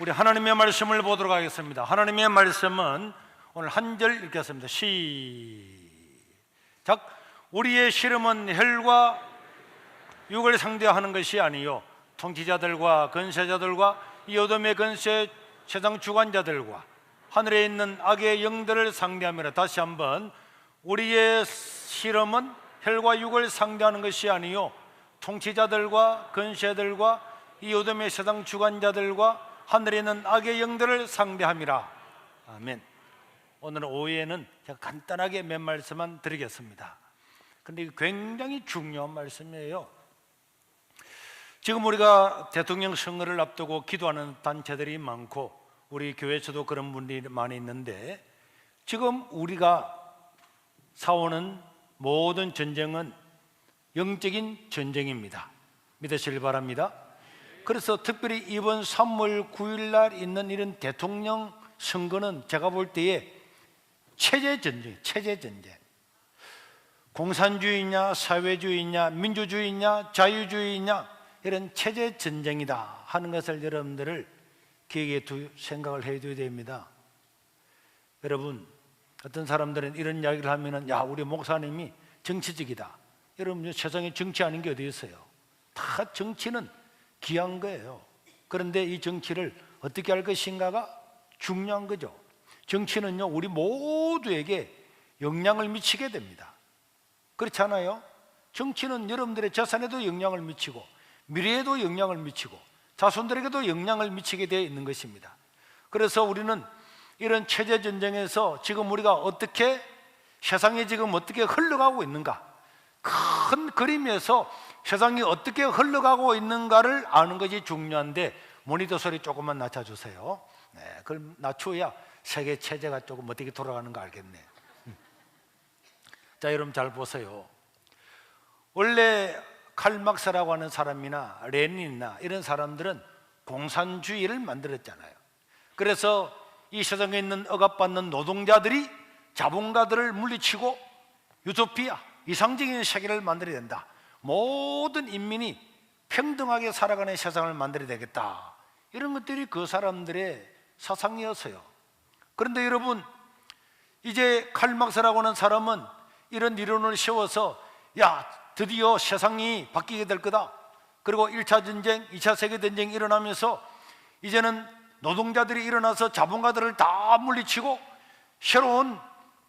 우리 하나님의 말씀을 보도록 하겠습니다. 하나님의 말씀은 오늘 한 절 읽겠습니다. 시작. 우리의 씨름은 혈과 육을 상대하는 것이 아니요 통치자들과 권세자들과 이 어둠의 권세 세상 주관자들과 하늘에 있는 악의 영들을 상대함이라. 다시 한번, 우리의 씨름은 혈과 육을 상대하는 것이 아니요 통치자들과 권세들과 이 어둠의 세상 주관자들과 하늘에 있는 악의 영들을 상대함이라. 아멘. 오늘 오후에는 제가 간단하게 몇 말씀만 드리겠습니다. 그런데 이게 굉장히 중요한 말씀이에요. 지금 우리가 대통령 선거를 앞두고 기도하는 단체들이 많고 우리 교회에서도 그런 분들이 많이 있는데, 지금 우리가 싸우는 모든 전쟁은 영적인 전쟁입니다. 믿으시길 바랍니다. 그래서 특별히 이번 3월 9일 날 있는 이런 대통령 선거는 제가 볼 때에 체제 전쟁, 체제 전쟁. 공산주의냐, 사회주의냐, 민주주의냐, 자유주의냐, 이런 체제 전쟁이다 하는 것을 여러분들을 기억에 생각을 해둬야 됩니다. 여러분, 어떤 사람들은 이런 이야기를 하면은, 야, 우리 목사님이 정치적이다. 여러분, 세상에 정치 아닌 게 어디 있어요? 다 정치는 귀한 거예요. 그런데 이 정치를 어떻게 할 것인가가 중요한 거죠. 정치는요, 우리 모두에게 영향을 미치게 됩니다. 그렇지 않아요? 정치는 여러분들의 재산에도 영향을 미치고 미래에도 영향을 미치고 자손들에게도 영향을 미치게 되어 있는 것입니다. 그래서 우리는 이런 체제 전쟁에서 지금 우리가 어떻게, 세상이 지금 어떻게 흘러가고 있는가, 큰 그림에서 세상이 어떻게 흘러가고 있는가를 아는 것이 중요한데, 모니터 소리 조금만 낮춰주세요. 네, 그럼 낮춰야 세계 체제가 조금 어떻게 돌아가는가 알겠네. 자, 여러분 잘 보세요. 원래 칼막스라고 하는 사람이나 레닌이나 이런 사람들은 공산주의를 만들었잖아요. 그래서 이 세상에 있는 억압받는 노동자들이 자본가들을 물리치고 유토피아, 이상적인 세계를 만들어야 된다. 모든 인민이 평등하게 살아가는 세상을 만들어야 되겠다. 이런 것들이 그 사람들의 사상이었어요. 그런데 여러분, 이제 칼막스라고 하는 사람은 이런 이론을 세워서, 야, 드디어 세상이 바뀌게 될 거다. 그리고 1차 전쟁, 2차 세계대전쟁이 일어나면서 이제는 노동자들이 일어나서 자본가들을 다 물리치고 새로운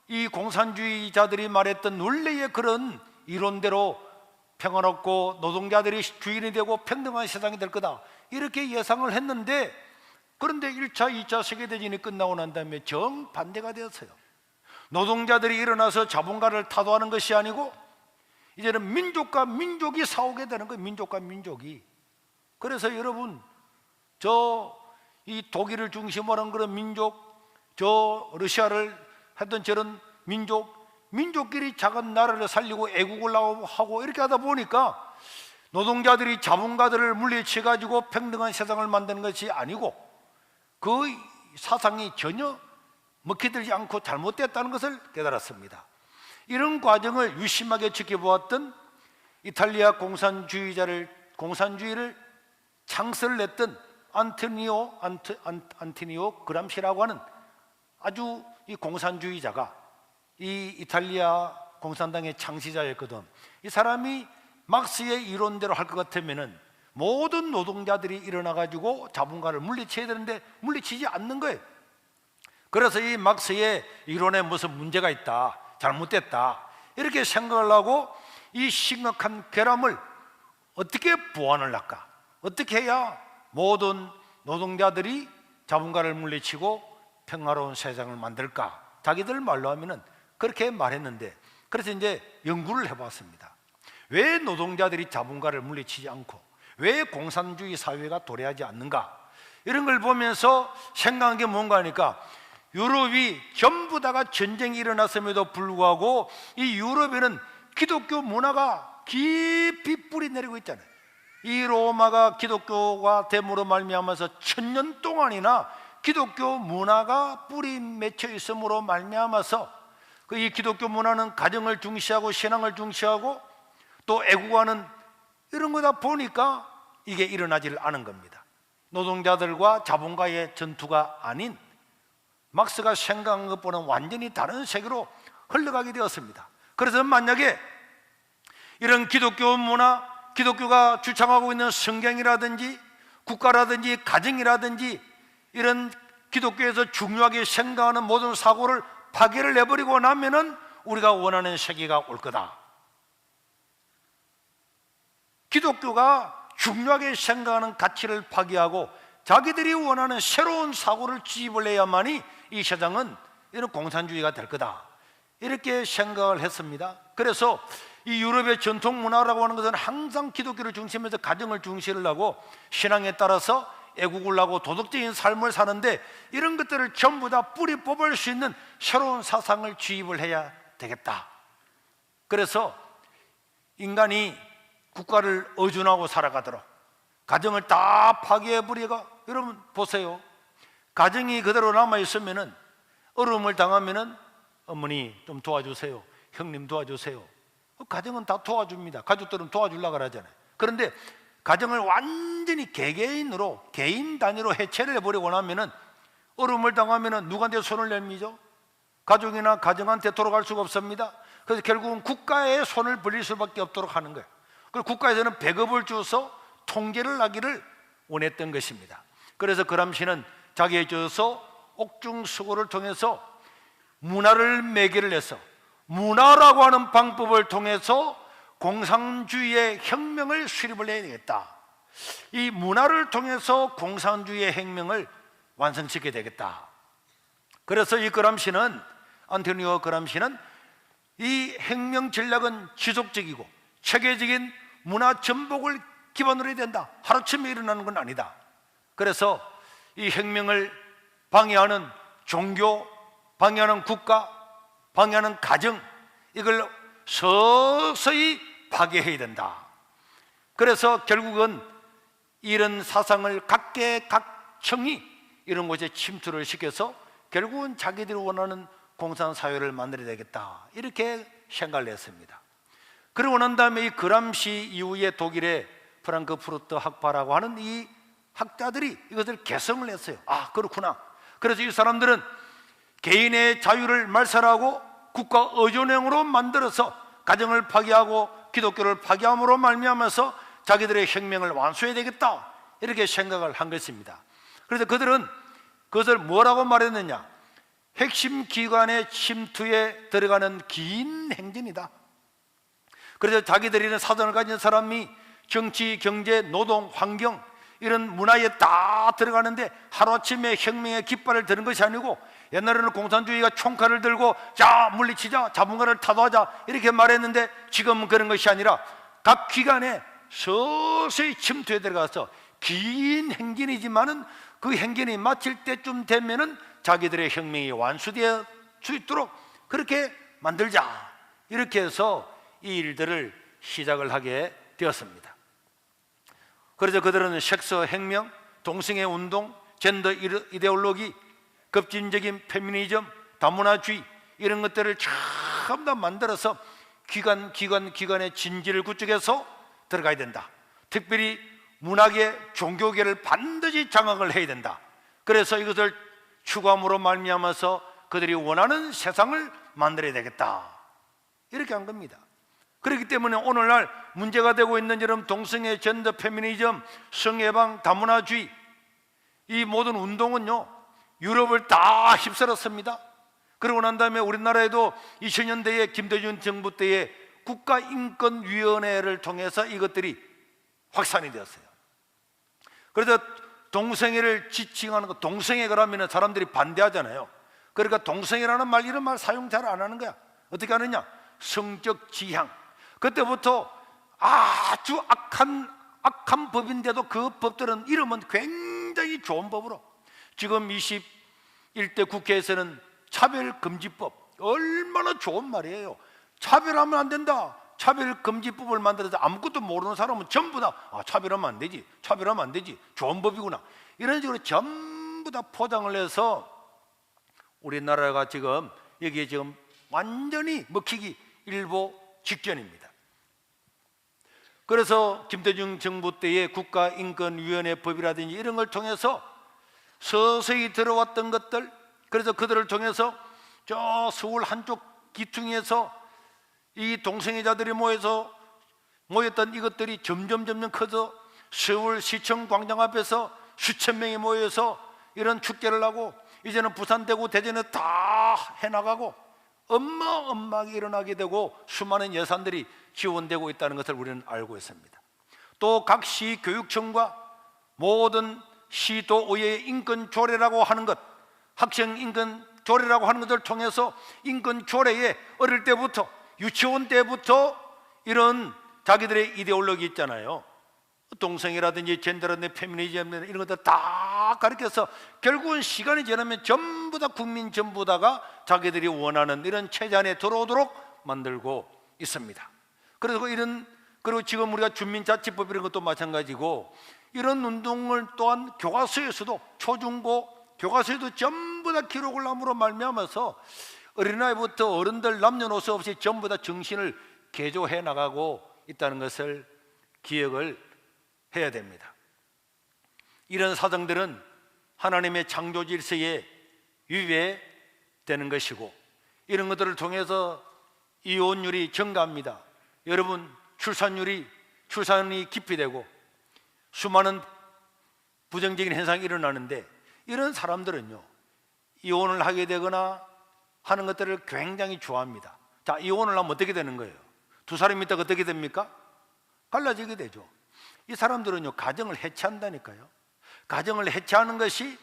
이 공산주의자들이 말했던 원래의 그런 이론대로 평화롭고 노동자들이 주인이 되고 평등한 세상이 될 거다, 이렇게 예상을 했는데, 그런데 1차, 2차 세계대전이 끝나고 난 다음에 정반대가 되었어요. 노동자들이 일어나서 자본가를 타도하는 것이 아니고 이제는 민족과 민족이 싸우게 되는 거예요. 민족과 민족이. 그래서 여러분, 이 독일을 중심으로 한 그런 민족, 러시아를 했던 저런 민족끼리 작은 나라를 살리고 애국을 하고 이렇게 하다 보니까 노동자들이 자본가들을 물리쳐 가지고 평등한 세상을 만드는 것이 아니고 그 사상이 전혀 먹히들지 않고 잘못됐다는 것을 깨달았습니다. 이런 과정을 유심하게 지켜보았던 이탈리아 공산주의를 창설을 냈던 안토니오 그람시라고 하는 아주 이 공산주의자가 이 이탈리아 공산당의 창시자였거든. 이 사람이 막스의 이론대로 할 것 같으면은 모든 노동자들이 일어나 가지고 자본가를 물리쳐야 되는데 물리치지 않는 거예요. 그래서 이 막스의 이론에 무슨 문제가 있다, 잘못됐다, 이렇게 생각을 하고 이 심각한 결함을 어떻게 보완을 할까, 어떻게 해야 모든 노동자들이 자본가를 물리치고 평화로운 세상을 만들까, 자기들 말로 하면은 그렇게 말했는데, 그래서 이제 연구를 해봤습니다. 왜 노동자들이 자본가를 물리치지 않고 왜 공산주의 사회가 도래하지 않는가, 이런 걸 보면서 생각한 게 뭔가 하니까, 유럽이 전부 다가 전쟁이 일어났음에도 불구하고 이 유럽에는 기독교 문화가 깊이 뿌리 내리고 있잖아요. 이 로마가 기독교가 됨으로 말미암아서 1000년 동안이나 기독교 문화가 뿌리 맺혀 있음으로 말미암아서 이 기독교 문화는 가정을 중시하고 신앙을 중시하고 또 애국하는 이런 거다 보니까 이게 일어나질 않은 겁니다. 노동자들과 자본가의 전투가 아닌 막스가 생각한 것보다는 완전히 다른 세계로 흘러가게 되었습니다. 그래서 만약에 이런 기독교 문화, 기독교가 주창하고 있는 성경이라든지 국가라든지 가정이라든지 이런 기독교에서 중요하게 생각하는 모든 사고를 파괴를 내버리고 나면은 우리가 원하는 세계가 올 거다. 기독교가 중요하게 생각하는 가치를 파괴하고 자기들이 원하는 새로운 사고를 지입을 해야만이 이 세상은 이런 공산주의가 될 거다, 이렇게 생각을 했습니다. 그래서 이 유럽의 전통 문화라고 하는 것은 항상 기독교를 중심에서 가정을 중시를 하고 신앙에 따라서 애국을 하고 도덕적인 삶을 사는데, 이런 것들을 전부 다 뿌리 뽑을 수 있는 새로운 사상을 주입을 해야 되겠다. 그래서 인간이 국가를 의존하고 살아가도록 가정을 다 파괴해버리고, 여러분 보세요. 가정이 그대로 남아있으면은 어려움을 당하면은 어머니 좀 도와주세요, 형님 도와주세요. 가정은 다 도와줍니다. 가족들은 도와주려고 하잖아요. 그런데 가정을 완전히 개개인으로, 개인 단위로 해체를 해버리고 나면은 어려움을 당하면은 누구한테 손을 내밀죠? 가족이나 가정한테 돌아갈 수가 없습니다. 그래서 결국은 국가에 손을 벌릴 수밖에 없도록 하는 거예요. 그리고 국가에서는 배급을 줘서 통제를 하기를 원했던 것입니다. 그래서 그람시는 자기에 있어서 옥중수고를 통해서 문화를 매개를 해서 문화라고 하는 방법을 통해서 공산주의의 혁명을 수립을 해야 되겠다. 이 문화를 통해서 공산주의의 혁명을 완성시켜야 되겠다. 그래서 이 그람시는, 안토니오 그람시는 이 혁명 전략은 지속적이고 체계적인 문화 전복을 기반으로 해야 된다. 하루아침에 일어나는 건 아니다. 그래서 이 혁명을 방해하는 종교, 방해하는 국가, 방해하는 가정, 이걸 서서히 파괴해야 된다. 그래서 결국은 이런 사상을 각계각층이 이런 곳에 침투를 시켜서 결국은 자기들이 원하는 공산사회를 만들어야 되겠다, 이렇게 생각을 했습니다. 그러고 난 다음에 이 그람시 이후에 독일의 프랑크푸르트 학파라고 하는 이 학자들이 이것을 개성을 했어요. 아, 그렇구나. 그래서 이 사람들은 개인의 자유를 말살하고 국가 의존형으로 만들어서 가정을 파괴하고 기독교를 파괴함으로 말미암아서 자기들의 혁명을 완수해야 되겠다, 이렇게 생각을 한 것입니다. 그래서 그들은 그것을 뭐라고 말했느냐? 핵심 기관의 침투에 들어가는 긴 행진이다. 그래서 자기들이 이런 사전을 가진 사람이 정치, 경제, 노동, 환경 이런 문화에 다 들어가는데 하루아침에 혁명의 깃발을 드는 것이 아니고, 옛날에는 공산주의가 총칼을 들고 자 물리치자, 자본가를 타도하자 이렇게 말했는데 지금은 그런 것이 아니라 각 기관에 서서히 침투에 들어가서 긴 행진이지만은 그 행진이 마칠 때쯤 되면은 자기들의 혁명이 완수될 수 있도록 그렇게 만들자, 이렇게 해서 이 일들을 시작을 하게 되었습니다. 그래서 그들은 섹스 혁명, 동성애 운동, 젠더 이데올로기, 급진적인 페미니즘, 다문화주의 이런 것들을 전부 다 만들어서 기관의 진지를 구축해서 들어가야 된다. 특별히 문학의 종교계를 반드시 장악을 해야 된다. 그래서 이것을 추구함으로 말미암아서 그들이 원하는 세상을 만들어야 되겠다, 이렇게 한 겁니다. 그렇기 때문에 오늘날 문제가 되고 있는 이런 동성애, 젠더, 페미니즘, 성해방, 다문화주의 이 모든 운동은요 유럽을 다 휩쓸었습니다. 그러고 난 다음에 우리나라에도 2000년대에 김대중 정부 때에 국가인권위원회를 통해서 이것들이 확산이 되었어요. 그래서 동성애를 지칭하는 거, 동성애 그러면 사람들이 반대하잖아요. 그러니까 동성애라는 말, 이런 말 사용 잘 안 하는 거야. 어떻게 하느냐? 성적 지향. 그때부터 아주 악한 법인데도 그 법들은 이름은 굉장히 좋은 법으로, 지금 21대 국회에서는 차별금지법, 얼마나 좋은 말이에요. 차별하면 안 된다. 차별금지법을 만들어서 아무것도 모르는 사람은 전부 다 차별하면 안 되지, 차별하면 안 되지, 좋은 법이구나, 이런 식으로 전부 다 포장을 해서 우리나라가 지금 여기에 지금 완전히 먹히기 일보 직전입니다. 그래서 김대중 정부 때의 국가인권위원회법이라든지 이런 걸 통해서 서서히 들어왔던 것들, 그래서 그들을 통해서 저 서울 한쪽 기퉁에서 이 동성애자들이 모였던 이것들이 점점 커서 서울시청 광장 앞에서 수천 명이 모여서 이런 축제를 하고, 이제는 부산, 대구, 대전에 다 해나가고 어마어마하게 일어나게 되고 수많은 예산들이 지원되고 있다는 것을 우리는 알고 있습니다. 또 각 시 교육청과 모든 시도의회 인권조례라고 하는 것, 학생 인권조례라고 하는 것을 통해서 인권조례에 어릴 때부터, 유치원 때부터 이런 자기들의 이데올로기 있잖아요. 동성애라든지 젠더라든지 페미니즘 이런 것들 다 가르쳐서 결국은 시간이 지나면 전부 다 국민 전부 다가 자기들이 원하는 이런 체제 안에 들어오도록 만들고 있습니다. 그리고 지금 우리가 주민자치법 이런 것도 마찬가지고, 이런 운동을 또한 교과서에서도, 초중고 교과서에도 전부 다 기록을 함으로 말미암아서 어린아이부터 어른들 남녀노소 없이 전부 다 정신을 개조해 나가고 있다는 것을 기억을 해야 됩니다. 이런 사정들은 하나님의 창조 질서에 위배되는 것이고, 이런 것들을 통해서 이혼율이 증가합니다. 여러분, 출산이 기피되고 수많은 부정적인 현상이 일어나는데, 이런 사람들은요 이혼을 하게 되거나 하는 것들을 굉장히 좋아합니다. 자, 이혼을 하면 어떻게 되는 거예요? 두 사람이 있다가 어떻게 됩니까? 갈라지게 되죠. 이 사람들은요 가정을 해체한다니까요. 가정을 해체하는 것이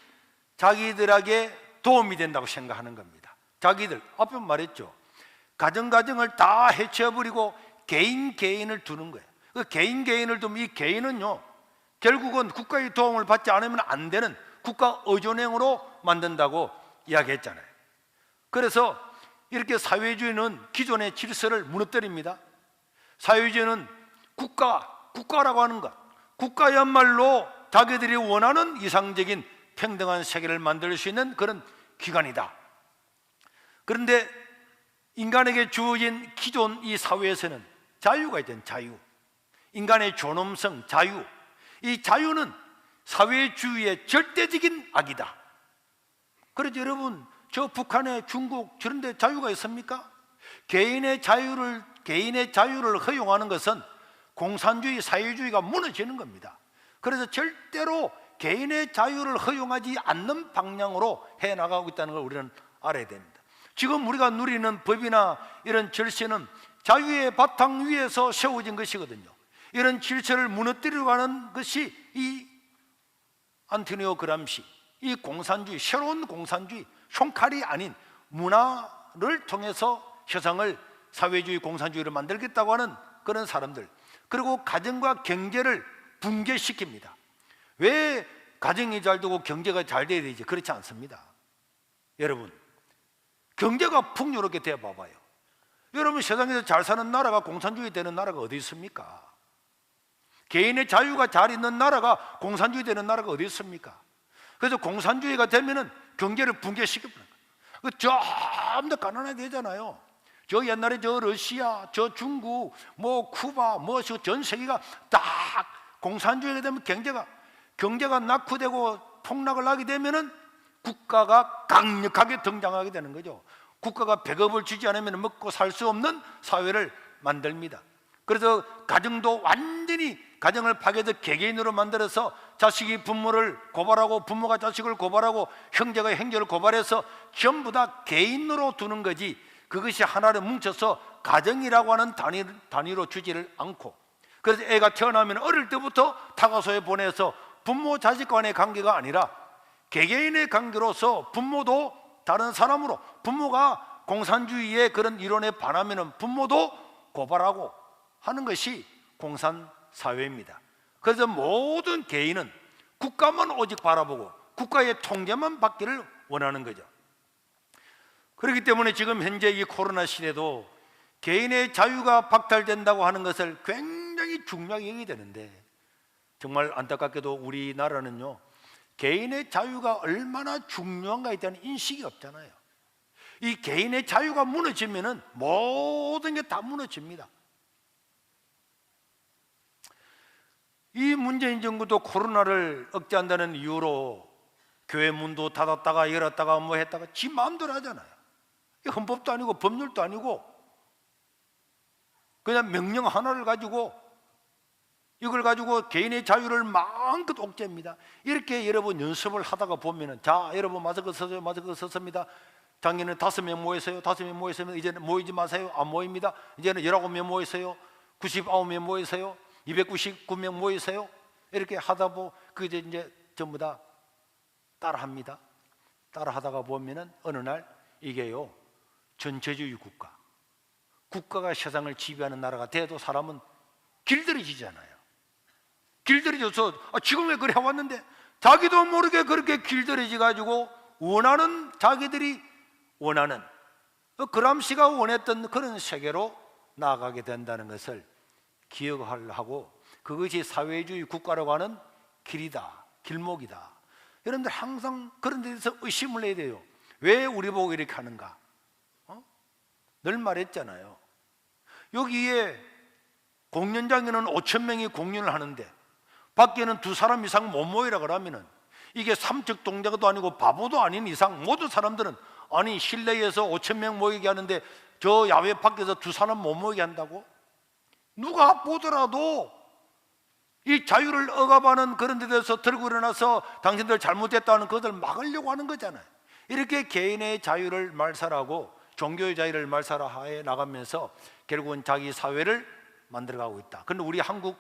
자기들에게 도움이 된다고 생각하는 겁니다. 자기들, 앞에 말했죠, 가정을 다 해체해버리고 개인을 두는 거예요. 그 개인을 두면 이 개인은요 결국은 국가의 도움을 받지 않으면 안 되는 국가 의존행으로 만든다고 이야기했잖아요. 그래서 이렇게 사회주의는 기존의 질서를 무너뜨립니다. 사회주의는 국가라고 하는 것, 국가야말로 자기들이 원하는 이상적인 평등한 세계를 만들 수 있는 그런 기관이다. 그런데 인간에게 주어진 기존 이 사회에서는 자유가 있잖아요. 자유, 인간의 존엄성, 자유. 이 자유는 사회주의의 절대적인 악이다. 그래서 여러분, 저 북한에, 중국 저런 데 자유가 있습니까? 개인의 자유를 허용하는 것은 공산주의, 사회주의가 무너지는 겁니다. 그래서 절대로 개인의 자유를 허용하지 않는 방향으로 해나가고 있다는 걸 우리는 알아야 됩니다. 지금 우리가 누리는 법이나 이런 절세는 자유의 바탕 위에서 세워진 것이거든요. 이런 질서를 무너뜨리려고 하는 것이 이 안토니오 그람시, 이 공산주의, 새로운 공산주의, 총칼이 아닌 문화를 통해서 세상을 사회주의, 공산주의를 만들겠다고 하는 그런 사람들, 그리고 가정과 경제를 붕괴시킵니다. 왜 가정이 잘 되고 경제가 잘 돼야 되지? 그렇지 않습니다. 여러분, 경제가 풍요롭게 되어 봐봐요. 여러분, 세상에서 잘 사는 나라가, 공산주의 되는 나라가 어디 있습니까? 개인의 자유가 잘 있는 나라가, 공산주의 되는 나라가 어디 있습니까? 그래서 공산주의가 되면은 경제를 붕괴시켜버려요. 전부 다 가난하게 되잖아요. 저 옛날에 저 러시아, 저 중국, 뭐 쿠바, 뭐 전 세계가 딱 공산주의가 되면 경제가 낙후되고 폭락을 하게 되면은 국가가 강력하게 등장하게 되는 거죠. 국가가 배급을 주지 않으면 먹고 살 수 없는 사회를 만듭니다. 그래서 가정도 완전히 가정을 파괴해서 개개인으로 만들어서 자식이 부모를 고발하고 부모가 자식을 고발하고 형제가 형제를 고발해서 전부 다 개인으로 두는 거지, 그것이 하나를 뭉쳐서 가정이라고 하는 단위로 주지를 않고, 그래서 애가 태어나면 어릴 때부터 타가소에 보내서 부모 자식 간의 관계가 아니라 개개인의 관계로서 부모도 다른 사람으로, 부모가 공산주의의 그런 이론에 반하면 부모도 고발하고 하는 것이 공산사회입니다. 그래서 모든 개인은 국가만 오직 바라보고 국가의 통제만 받기를 원하는 거죠. 그렇기 때문에 지금 현재 이 코로나 시대도 개인의 자유가 박탈된다고 하는 것을 굉장히 중요하게 여겨야 되는데, 정말 안타깝게도 우리나라는요 개인의 자유가 얼마나 중요한가에 대한 인식이 없잖아요. 이 개인의 자유가 무너지면은 모든 게 다 무너집니다. 이 문재인 정부도 코로나를 억제한다는 이유로 교회 문도 닫았다가 열었다가 뭐 했다가 지 마음대로 하잖아요. 이 헌법도 아니고 법률도 아니고 그냥 명령 하나를 가지고 이걸 가지고 개인의 자유를 마음껏 옥죄입니다. 이렇게 여러분 연습을 하다가 보면은, 자 여러분 마스크 쓰세요, 마스크 썼습니다. 작년에 5명 모였어요, 5명 모였으면 이제는 모이지 마세요, 안 모입니다. 이제는 19명 모였어요, 99명 모였어요, 299명 모이세요. 이렇게 하다 보면 그게 이제 전부 다 따라합니다. 따라하다가 보면은 어느 날 이게요, 전체주의 국가가 세상을 지배하는 나라가 돼도 사람은 길들여지잖아요. 길들여져서 지금 왜 그래 왔는데 자기도 모르게 그렇게 길들여져 가지고 원하는, 자기들이 원하는 그람시가 원했던 그런 세계로 나아가게 된다는 것을 기억하고, 그것이 사회주의 국가라고 하는 길이다, 길목이다. 여러분들 항상 그런 데서 의심을 해야 돼요. 왜 우리 보고 이렇게 하는가? 늘 말했잖아요. 여기에 공연장에는 5,000명이 공연을 하는데 밖에는 2사람 이상 못 모이라 그러면은 이게 삼척 동자도 아니고 바보도 아닌 이상 모든 사람들은, 아니 실내에서 5,000명 모이게 하는데 저 야외 밖에서 2사람 못 모이게 한다고? 누가 보더라도 이 자유를 억압하는 그런 데 대해서 들고 일어나서 당신들 잘못했다는 것을 막으려고 하는 거잖아요. 이렇게 개인의 자유를 말살하고 종교의 자유를 말살해 나가면서 결국은 자기 사회를 만들어가고 있다. 그런데 우리 한국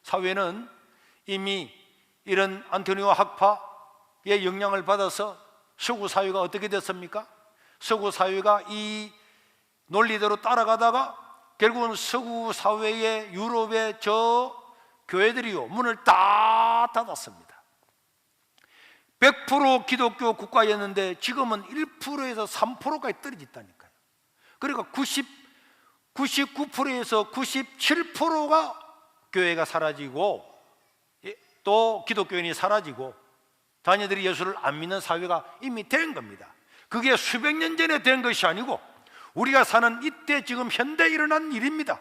사회는 이미 이런 안토니오 학파의 영향을 받아서 서구 사회가 어떻게 됐습니까? 서구 사회가 이 논리대로 따라가다가 결국은 서구 사회의 유럽의 저 교회들이요, 문을 다 닫았습니다. 100% 기독교 국가였는데 지금은 1%에서 3%까지 떨어졌다니까요. 그러니까 99%에서 97%가 교회가 사라지고 또 기독교인이 사라지고 자녀들이 예수를 안 믿는 사회가 이미 된 겁니다. 그게 수백 년 전에 된 것이 아니고 우리가 사는 이때 지금 현대에 일어난 일입니다.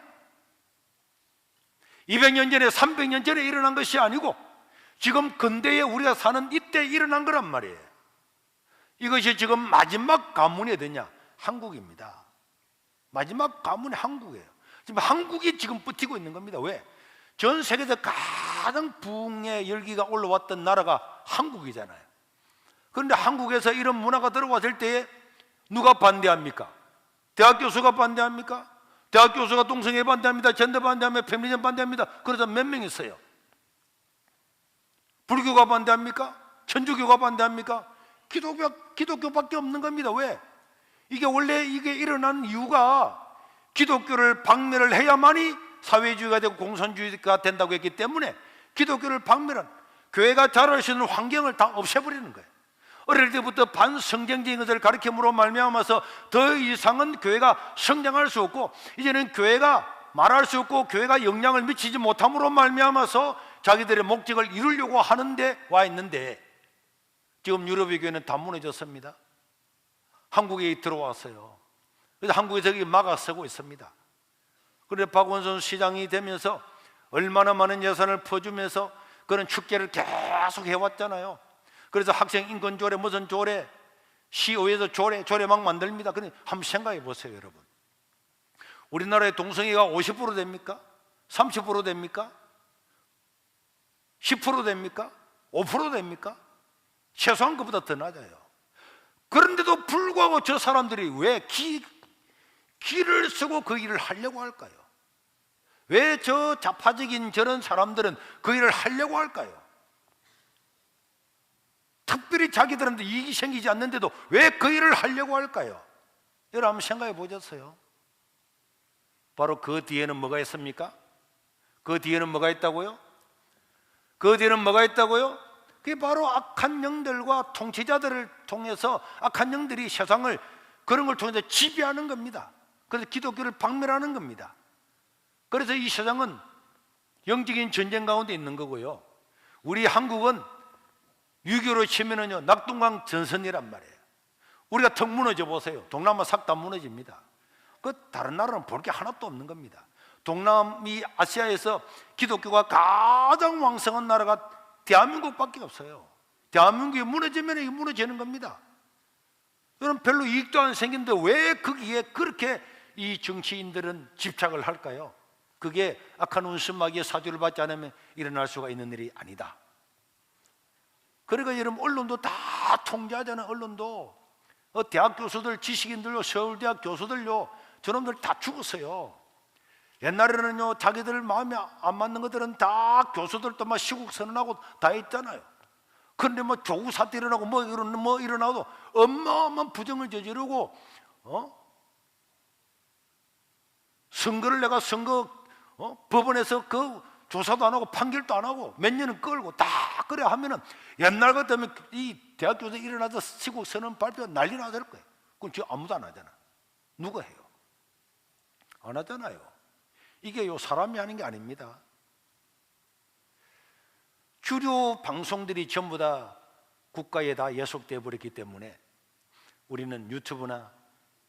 200년 전에 300년 전에 일어난 것이 아니고 지금 근대에 우리가 사는 이때 일어난 거란 말이에요. 이것이 지금 마지막 가문이 어디냐? 한국입니다. 마지막 가문이 한국이에요. 지금 한국이 지금 버티고 있는 겁니다. 왜? 전 세계에서 가장 부흥의 열기가 올라왔던 나라가 한국이잖아요. 그런데 한국에서 이런 문화가 들어왔을 때에 누가 반대합니까? 대학 교수가 반대합니까? 대학 교수가 동성애 반대합니다. 젠더 반대합니다. 페미니즘 반대합니다. 그러자 몇 명 있어요? 불교가 반대합니까? 천주교가 반대합니까? 기독교밖에 없는 겁니다. 왜? 이게 원래 이게 일어난 이유가 기독교를 박멸을 해야만이 사회주의가 되고 공산주의가 된다고 했기 때문에 기독교를 박멸한, 교회가 자랄 수 있는 환경을 다 없애버리는 거예요. 어릴 때부터 반성경적인 것을 가르침으로 말미암아서 더 이상은 교회가 성장할 수 없고, 이제는 교회가 말할 수 없고 교회가 영향을 미치지 못함으로 말미암아서 자기들의 목적을 이루려고 하는데 와 있는데, 지금 유럽의 교회는 다 무너졌습니다. 한국에 들어왔어요. 그래서 한국에서 막아서고 있습니다. 그런데 박원순 시장이 되면서 얼마나 많은 예산을 퍼주면서 그런 축제를 계속 해왔잖아요. 그래서 학생 인권 조례, 무슨 조례, 시의회에서 조례 막 만듭니다. 그런데 한번 생각해 보세요, 여러분. 우리나라의 동성애가 50% 됩니까? 30% 됩니까? 10% 됩니까? 5% 됩니까? 최소한 그보다 더 낮아요. 그런데도 불구하고 저 사람들이 왜 기를 쓰고 그 일을 하려고 할까요? 왜 저 좌파적인 저런 사람들은 그 일을 하려고 할까요? 특별히 자기들한테 이익이 생기지 않는데도 왜 그 일을 하려고 할까요? 여러분 한번 생각해 보셨어요? 바로 그 뒤에는 뭐가 있습니까? 그 뒤에는 뭐가 있다고요? 그 뒤에는 뭐가 있다고요? 그게 바로 악한 영들과 통치자들을 통해서 악한 영들이 세상을 그런 걸 통해서 지배하는 겁니다. 그래서 기독교를 박멸하는 겁니다. 그래서 이 세상은 영적인 전쟁 가운데 있는 거고요. 우리 한국은 6.25로 치면은요, 낙동강 전선이란 말이에요. 우리가 턱 무너져 보세요. 동남아 싹 다 무너집니다. 그 다른 나라는 볼 게 하나도 없는 겁니다. 동남이 아시아에서 기독교가 가장 왕성한 나라가 대한민국밖에 없어요. 대한민국이 무너지면 이게 무너지는 겁니다. 여러분, 별로 이익도 안 생기는데 왜 거기에 그렇게 이 정치인들은 집착을 할까요? 그게 악한 운수마귀의 사주를 받지 않으면 일어날 수가 있는 일이 아니다. 그러니까 여러분, 언론도 다 통제하잖아요. 언론도 대학 교수들, 지식인들요, 서울대학 교수들요, 저놈들 다 죽었어요. 옛날에는요, 자기들 마음에 안 맞는 것들은 다 교수들도 막 시국 선언하고 다 했잖아요. 그런데 뭐 조국 사태 일어나고 뭐 일어나도 어마어마한 부정을 저지르고, 선거를 내가 법원에서 그 조사도 안 하고 판결도 안 하고 몇 년은 끌고 다 그래 하면은 옛날 같으면 이 대학교에서 일어나서 시국 선언 발표 난리 나될 거예요. 그건 지금 아무도 안 하잖아. 누가 해요? 안 하잖아요. 이게 사람이 하는 게 아닙니다. 주류 방송들이 전부 다 국가에 다 예속되어 버렸기 때문에 우리는 유튜브나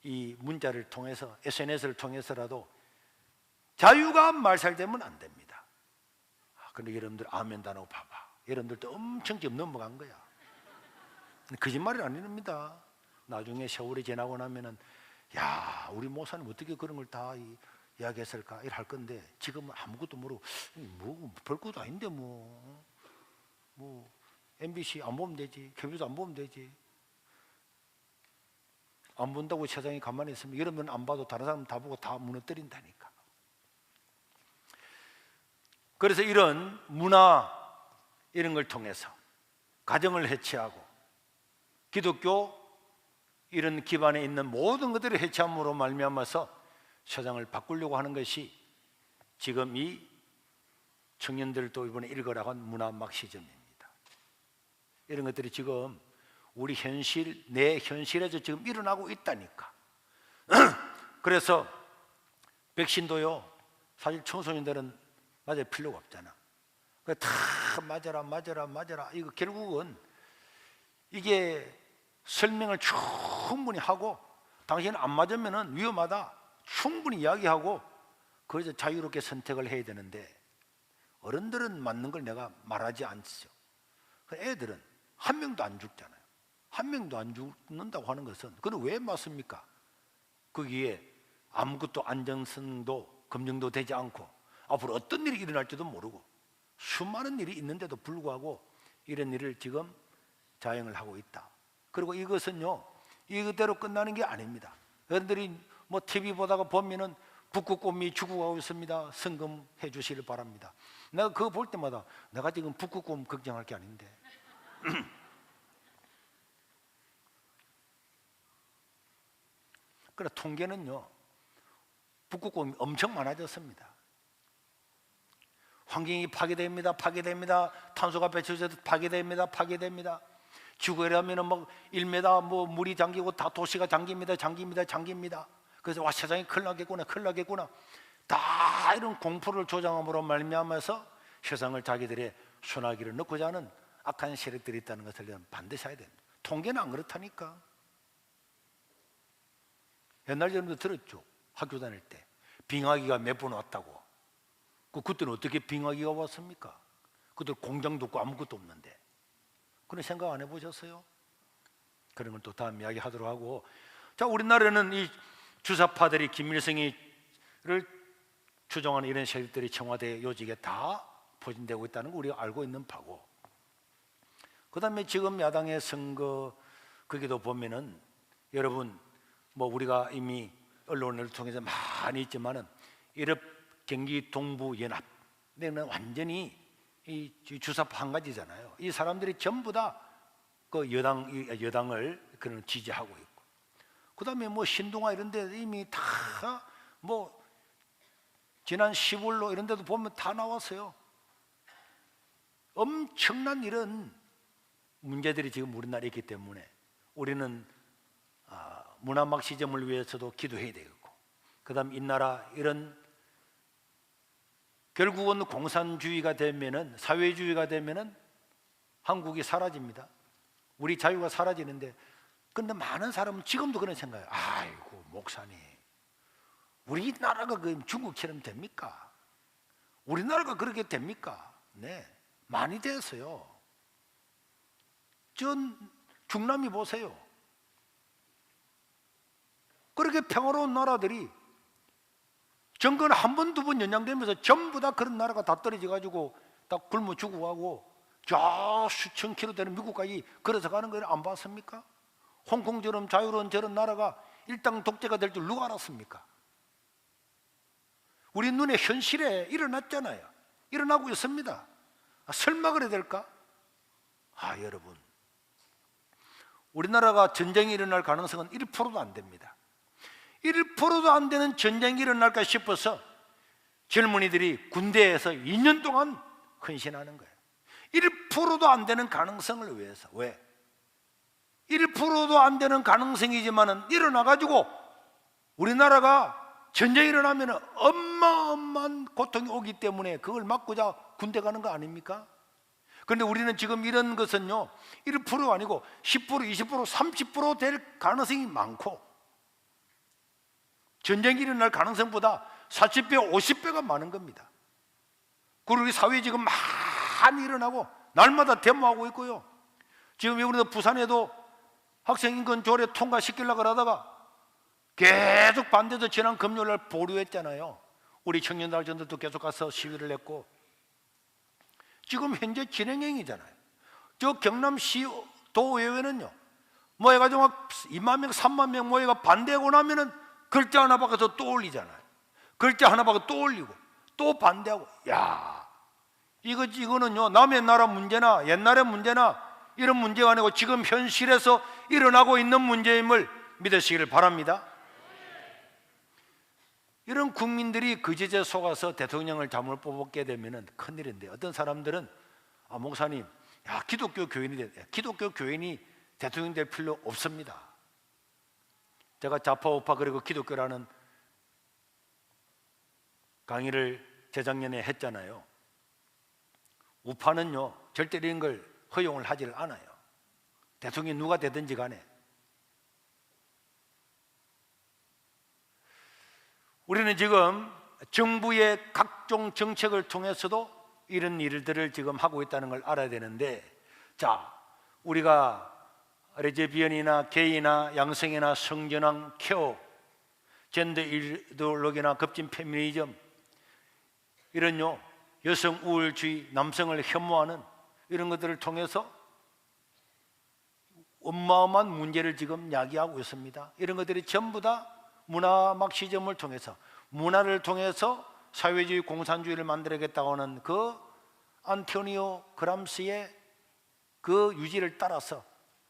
이 문자를 통해서, SNS를 통해서라도 자유가 말살되면 안 됩니다. 근데 여러분들 아멘 단하고 봐봐. 여러분들도 엄청 지금 넘어간 거야. 거짓말이 아닙니다. 나중에 세월이 지나고 나면은, 야, 우리 모사님 어떻게 그런 걸 다 이야기했을까? 이럴 건데, 지금은 아무것도 모르고, 뭐, 별것도 아닌데, MBC 안 보면 되지, KBS 안 보면 되지. 안 본다고 세상이 가만히 있으면 여러분 안 봐도 다른 사람 다 보고 다 무너뜨린다니까. 그래서 이런 문화, 이런 걸 통해서 가정을 해체하고 기독교 이런 기반에 있는 모든 것들을 해체함으로 말미암아서 세상을 바꾸려고 하는 것이 지금 이 청년들도 이번에 읽으라고 한 문화 막시즘입니다. 이런 것들이 지금 우리 현실, 내 현실에서 지금 일어나고 있다니까. 그래서 백신도요, 사실 청소년들은 맞을 필요가 없잖아. 다 맞아라. 이거 결국은 이게 설명을 충분히 하고, 당신은 안 맞으면 위험하다 충분히 이야기하고, 그래서 자유롭게 선택을 해야 되는데, 어른들은 맞는 걸 내가 말하지 않죠. 애들은 한 명도 안 죽잖아요. 한 명도 안 죽는다고 하는 것은, 그건 왜 맞습니까? 거기에 아무것도 안정성도 검증도 되지 않고 앞으로 어떤 일이 일어날지도 모르고 수많은 일이 있는데도 불구하고 이런 일을 지금 자행을 하고 있다. 그리고 이것은요, 이대로 끝나는 게 아닙니다. 여러분들이 뭐 TV 보다가 보면은 북극곰이 죽어가고 있습니다. 성금해 주시길 바랍니다. 내가 그거 볼 때마다 내가 지금 북극곰 걱정할 게 아닌데 그래, 통계는요, 북극곰이 엄청 많아졌습니다. 환경이 파괴됩니다. 탄소가 배출돼서 파괴됩니다. 지구에 하면은 막 1m 뭐 물이 잠기고 다 도시가 잠깁니다. 그래서 와, 세상이 큰일 나겠구나. 다 이런 공포를 조장함으로 말미암아서 세상을 자기들의 순하기를 넣고자 하는 악한 세력들이 있다는 것을 반드시 해야 됩니다. 통계는 안 그렇다니까. 옛날 여러분도 들었죠? 학교 다닐 때 빙하기가 몇 번 왔다고. 그때는 어떻게 빙하기가 왔습니까? 그때 공장도 없고 아무것도 없는데. 그런 생각 안 해보셨어요? 그런 건 또 다음 이야기 하도록 하고, 자, 우리나라는 이 주사파들이 김일성이를 추종하는 이런 세력들이 청와대 요직에 다 포진되고 있다는 거 우리가 알고 있는 바고, 그 다음에 지금 야당의 선거 거기도 보면은 여러분 뭐 우리가 이미 언론을 통해서 많이 있지만은 이런 경기 동부 연합, 내는 완전히 이 주사파 한 가지잖아요. 이 사람들이 전부 다 그 여당을 그런 지지하고 있고, 그 다음에 뭐 신동아 이런 데 이미 다 뭐 지난 10월로 이런 데도 보면 다 나왔어요. 엄청난 이런 문제들이 지금 우리나라에 있기 때문에 우리는 문화막 시점을 위해서도 기도해야 되겠고, 그 다음 이 나라 이런 결국은 공산주의가 되면은, 사회주의가 되면은 한국이 사라집니다. 우리 자유가 사라지는데, 근데 많은 사람은 지금도 그런 생각이에요. 아이고 목사님, 우리나라가 그 중국처럼 됩니까? 우리나라가 그렇게 됩니까? 네, 많이 됐어요. 전 중남미 보세요. 그렇게 평화로운 나라들이 정권 한 번, 두 번 연장되면서 전부 다 그런 나라가 다 떨어져 가지고 다 굶어 죽어가고 저 수천 킬로 되는 미국까지 걸어서 가는 걸 안 봤습니까? 홍콩처럼 자유로운 저런 나라가 일당 독재가 될 줄 누가 알았습니까? 우리 눈에 현실에 일어났잖아요. 일어나고 있습니다. 설마 그래야 될까? 여러분, 우리나라가 전쟁이 일어날 가능성은 1%도 안 됩니다. 1%도 안 되는 전쟁이 일어날까 싶어서 젊은이들이 군대에서 2년 동안 헌신하는 거예요. 1%도 안 되는 가능성을 위해서. 왜? 1%도 안 되는 가능성이지만은 일어나가지고 우리나라가 전쟁이 일어나면 어마어마한 고통이 오기 때문에 그걸 막고자 군대 가는 거 아닙니까? 그런데 우리는 지금 이런 것은요, 1% 아니고 10%, 20%, 30% 될 가능성이 많고, 전쟁이 일어날 가능성보다 40배, 50배가 많은 겁니다. 그리고 우리 사회에 지금 많이 일어나고 날마다 데모하고 있고요. 지금 우리도 부산에도 학생인권 조례 통과시키려고 하다가 계속 반대해서 지난 금요일날 보류했잖아요. 우리 청년단체들도 계속 가서 시위를 했고, 지금 현재 진행형이잖아요. 저 경남시 도의회는요, 뭐 해가지고 막 2만 명, 3만 명 모여가 반대하고 나면은 글자 하나 바꿔서 또 올리잖아요. 글자 하나 바꿔 또 올리고 또 반대하고. 야, 이거는요, 남의 나라 문제나 옛날의 문제나 이런 문제가 아니고 지금 현실에서 일어나고 있는 문제임을 믿으시기를 바랍니다. 이런 국민들이 그 짓에 속아서 대통령을 잘못 뽑게 되면 큰일인데, 어떤 사람들은 목사님, 기독교 교인이 대통령 될 필요 없습니다. 제가 좌파 우파 그리고 기독교라는 강의를 재작년에 했잖아요. 우파는요, 절대 이런 걸 허용을 하지를 않아요. 대통령이 누가 되든지 간에. 우리는 지금 정부의 각종 정책을 통해서도 이런 일들을 지금 하고 있다는 걸 알아야 되는데, 자, 우리가 레즈비언이나 게이나 양성이나 성전환, 케어, 젠더 이데올로기나 급진 페미니즘, 이런요, 여성 우월주의, 남성을 혐오하는 이런 것들을 통해서 어마어마한 문제를 지금 야기하고 있습니다. 이런 것들이 전부 다 문화 막시즘을 통해서, 문화를 통해서 사회주의 공산주의를 만들어야겠다고 하는 그 안토니오 그람스의 그 유지를 따라서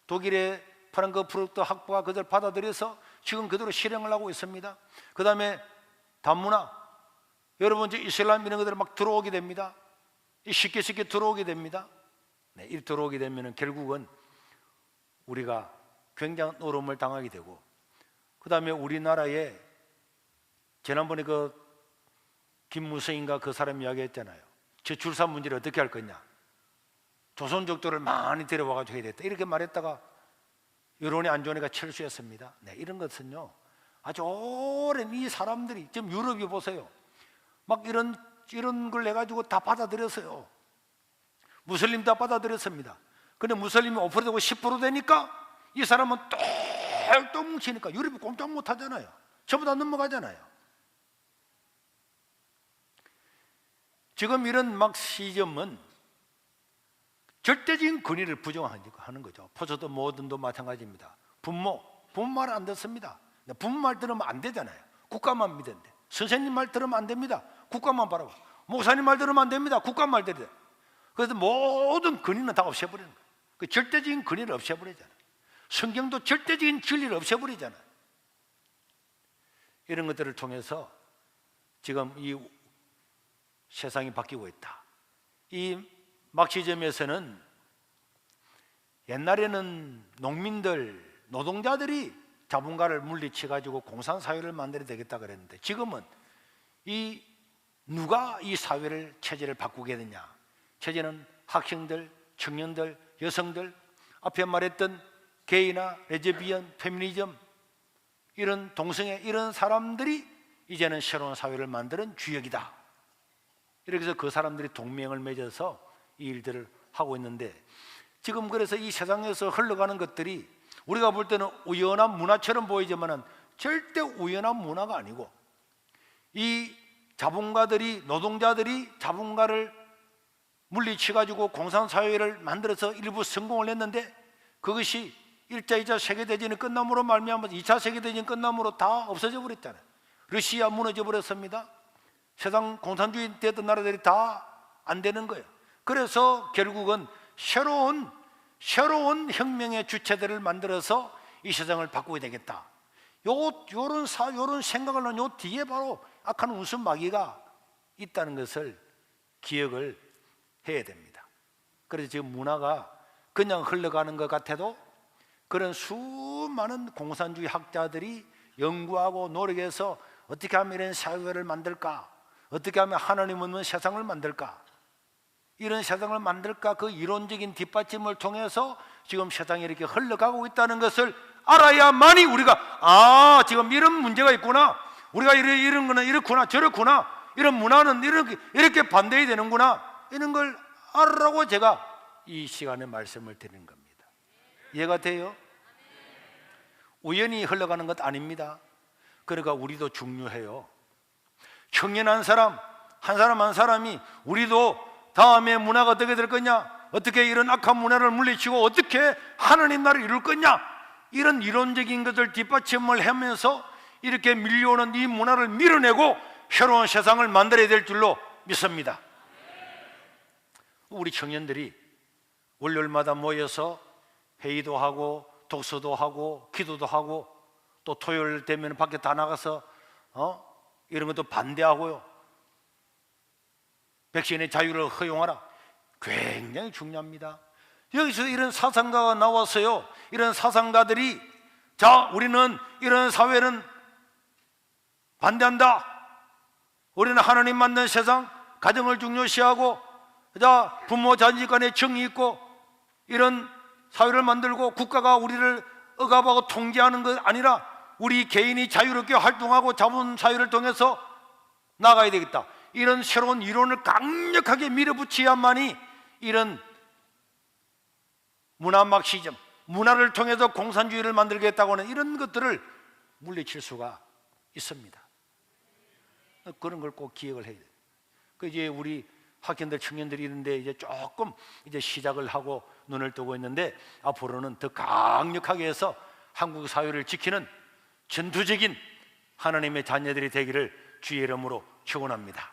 독일의 프랑크푸르트 학부가 그들 받아들여서 지금 그대로 실행을 하고 있습니다. 그 다음에 단문화, 여러분 이제 이슬람 이런 것들이 막 들어오게 됩니다. 쉽게 들어오게 됩니다. 네, 이렇게 들어오게 되면 결국은 우리가 굉장한 노름을 당하게 되고, 그 다음에 우리나라에 지난번에 그 김무성인가 그 사람 이야기했잖아요. 저출산 문제를 어떻게 할 거냐, 조선족들을 많이 데려와가지고 해야 됐다 이렇게 말했다가 여론이 안 좋으니까 철수했습니다. 네, 이런 것은요, 아주 오랜 이 사람들이 지금 유럽이 보세요, 막 이런 걸 해가지고 다 받아들였어요. 무슬림 다 받아들였습니다. 근데 무슬림이 5% 되고 10% 되니까 이 사람은 또 뭉치니까 유럽이 꼼짝 못 하잖아요. 전부 다 넘어가잖아요. 지금 이런 막시즘은 절대적인 권위를 부정하는 거죠. 포스도 모든도 마찬가지입니다. 부모 말 안 듣습니다. 부모 말 들으면 안 되잖아요. 국가만 믿는데. 선생님 말 들으면 안 됩니다. 국가만 바라봐. 목사님 말 들으면 안 됩니다. 국가 말 들어야 돼. 그래서 모든 권위는 다 없애버리는 거예요. 그 절대적인 권위를 없애버리잖아요. 성경도 절대적인 진리를 없애버리잖아요. 이런 것들을 통해서 지금 이 세상이 바뀌고 있다. 이 막시즘에서는 옛날에는 농민들, 노동자들이 자본가를 물리쳐 가지고 공산사회를 만들어야 되겠다 그랬는데, 지금은 누가 이 사회를, 체제를 바꾸겠느냐, 체제는 학생들, 청년들, 여성들, 앞에 말했던 게이나 레즈비언, 페미니즘, 이런 동성애, 이런 사람들이 이제는 새로운 사회를 만드는 주역이다. 이렇게 해서 그 사람들이 동맹을 맺어서 이 일들을 하고 있는데, 지금 그래서 이 세상에서 흘러가는 것들이 우리가 볼 때는 우연한 문화처럼 보이지만은 절대 우연한 문화가 아니고, 이 자본가들이, 노동자들이 자본가를 물리쳐 가지고 공산사회를 만들어서 일부 성공을 했는데, 그것이 1차, 2차 세계대전이 끝남으로 말미암아 2차 세계대전 끝남으로 다 없어져 버렸잖아요. 러시아 무너져 버렸습니다. 세상 공산주의 됐던 나라들이 다 안 되는 거예요. 그래서 결국은 새로운 혁명의 주체들을 만들어서 이 세상을 바꾸게 되겠다. 요런 생각을 한 요 뒤에 바로 악한 운수마귀가 있다는 것을 기억을 해야 됩니다. 그래서 지금 문화가 그냥 흘러가는 것 같아도 그런 수많은 공산주의 학자들이 연구하고 노력해서 어떻게 하면 이런 사회를 만들까, 어떻게 하면 하나님 없는 세상을 만들까, 이런 세상을 만들까, 그 이론적인 뒷받침을 통해서 지금 세상이 이렇게 흘러가고 있다는 것을 알아야만이 우리가 지금 이런 문제가 있구나, 우리가 이런 거는 이렇구나 저렇구나, 이런 문화는 이렇게 반대해야 되는구나, 이런 걸 알으라고 제가 이 시간에 말씀을 드리는 겁니다. 이해가 돼요? 우연히 흘러가는 것 아닙니다. 그러니까 우리도 중요해요. 청년한 사람 한 사람이 우리도 다음에 문화가 어떻게 될 거냐, 어떻게 이런 악한 문화를 물리치고 어떻게 하나님 나라를 이룰 거냐, 이런 이론적인 것을 뒷받침을 하면서 이렇게 밀려오는 이 문화를 밀어내고 새로운 세상을 만들어야 될 줄로 믿습니다. 우리 청년들이 월요일마다 모여서 회의도 하고 독서도 하고 기도도 하고, 또 토요일 되면 밖에 다 나가서 이런 것도 반대하고요, 백신의 자유를 허용하라. 굉장히 중요합니다. 여기서 이런 사상가가 나왔어요. 이런 사상가들이 우리는 이런 사회는 반대한다. 우리는 하나님 만든 세상, 가정을 중요시하고 부모 자식 간에 정이 있고 이런 사회를 만들고, 국가가 우리를 억압하고 통제하는 것 아니라 우리 개인이 자유롭게 활동하고 자본 사회를 통해서 나가야 되겠다. 이런 새로운 이론을 강력하게 밀어붙여야만이 이런 문화 막시즘, 문화를 통해서 공산주의를 만들겠다고 하는 이런 것들을 물리칠 수가 있습니다. 그런 걸 꼭 기억을 해야 돼요. 이제 우리 학생들, 청년들이 있는데 이제 조금 이제 시작을 하고 눈을 뜨고 있는데, 앞으로는 더 강력하게 해서 한국 사회를 지키는 전투적인 하나님의 자녀들이 되기를 주의 이름으로 축원합니다.